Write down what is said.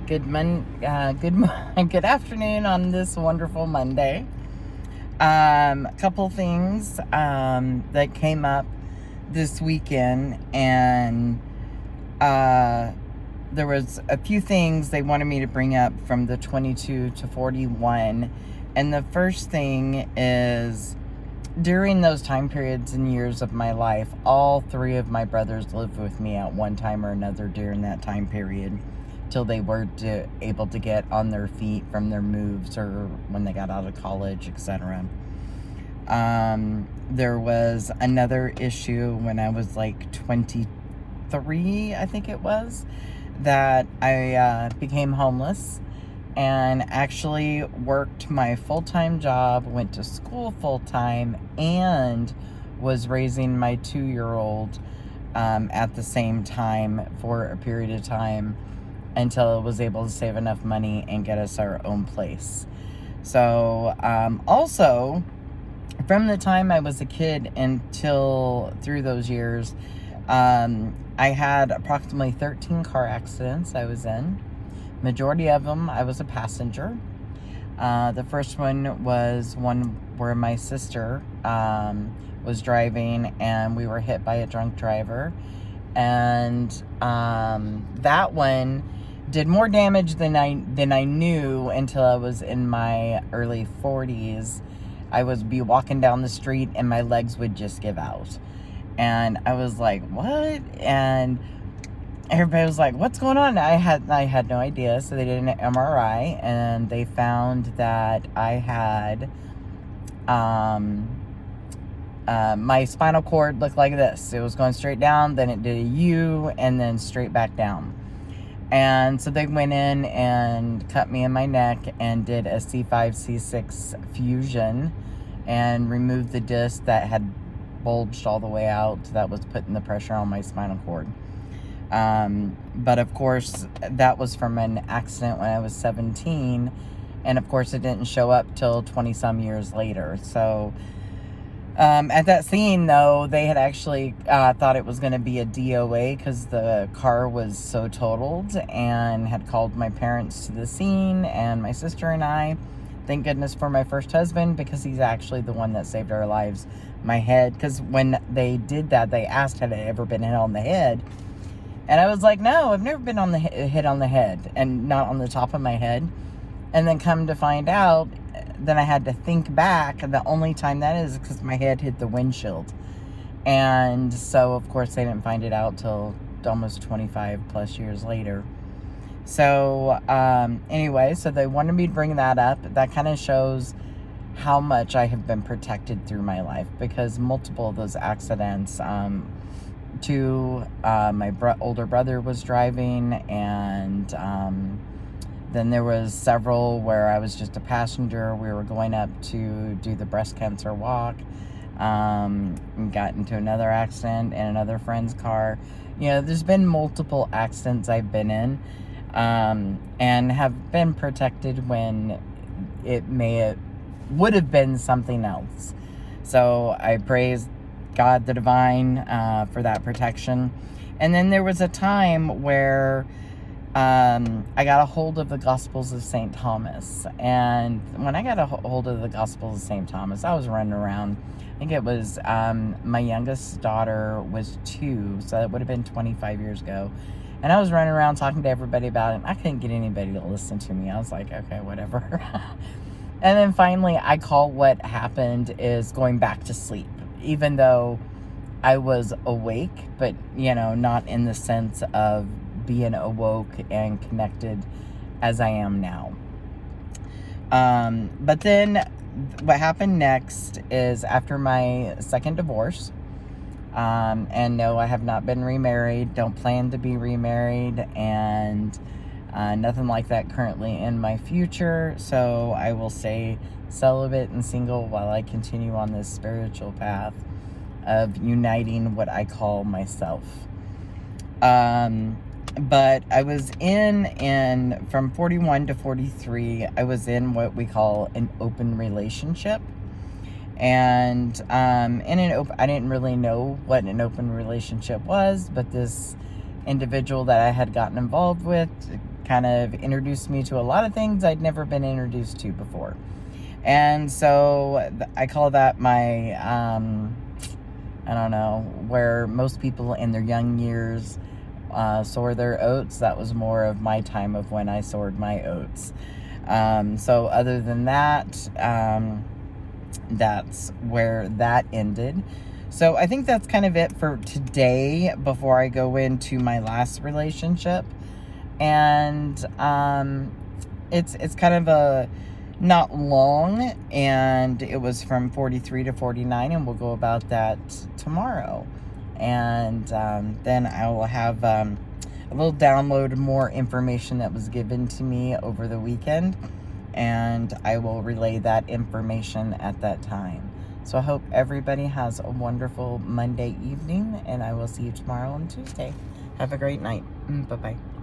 Good afternoon on this wonderful Monday. A couple things that came up this weekend, and there was a few things they wanted me to bring up from the 22 to 41. And the first thing is, during those time periods and years of my life, all three of my brothers lived with me at one time or another during that time period, till they were able to get on their feet from their moves or when they got out of college, etc. There was another issue when I was like 23, I think it was, that I became homeless and actually worked my full-time job, went to school full-time, and was raising my 2-year-old at the same time for a period of time, until I was able to save enough money and get us our own place. So, also, from the time I was a kid until through those years, I had approximately 13 car accidents I was in. Majority of them, I was a passenger. The first one was one where my sister was driving, and we were hit by a drunk driver. And that one did more damage than I knew until I was in my early 40s. I would be walking down the street and my legs would just give out. And I was like, what? And everybody was like, what's going on? I had no idea. So they did an MRI, and they found that I had my spinal cord looked like this. It was going straight down, then it did a U, and then straight back down. And so they went in and cut me in my neck and did a C5, C6 fusion and removed the disc that had bulged all the way out, that was putting the pressure on my spinal cord. But of course, that was from an accident when I was 17. And of course, it didn't show up till 20 some years later. So at that scene, though, they had actually thought it was going to be a DOA because the car was so totaled, and had called my parents to the scene and my sister and I. Thank goodness for my first husband, because he's actually the one that saved our lives. My head, because when they did that, they asked had I ever been hit on the head. And I was like, no, I've never been hit on the head, and not on the top of my head. And then come to find out, then I had to think back, and the only time that is because my head hit the windshield. And so, of course, they didn't find it out till almost 25 plus years later. So, anyway, so they wanted me to bring that up. That kind of shows how much I have been protected through my life, because multiple of those accidents, my older brother was driving, and then there was several where I was just a passenger. We were going up to do the breast cancer walk, and got into another accident in another friend's car. You know, there's been multiple accidents I've been in, and have been protected when it would have been something else. So I praise God the Divine for that protection. And then there was a time where I got a hold of the Gospels of St. Thomas. And when I got a hold of the Gospels of St. Thomas, I was running around. I think it was my youngest daughter was 2, so that would have been 25 years ago. And I was running around talking to everybody about it. And I couldn't get anybody to listen to me. I was like, okay, whatever. And then finally, I call what happened is going back to sleep, even though I was awake, but, you know, not in the sense of being awoke and connected as I am now. But then what happened next is, after my second divorce, and no, I have not been remarried, don't plan to be remarried, and nothing like that currently in my future. So I will stay celibate and single while I continue on this spiritual path of uniting what I call myself. But I was in from 41 to 43, I was in what we call an open relationship. And I didn't really know what an open relationship was, but this individual that I had gotten involved with kind of introduced me to a lot of things I'd never been introduced to before. And so I call that my, I don't know, where most people in their young years soar their oats. That was more of my time of when I soared my oats. So other than that, that's where that ended. So I think that's kind of it for today before I go into my last relationship. And it's kind of a not long, and it was from 43 to 49, and we'll go about that tomorrow. And then I will have a little download more information that was given to me over the weekend, and I will relay that information at that time. So I hope everybody has a wonderful Monday evening, and I will see you tomorrow on Tuesday. Have a great night. Bye-bye.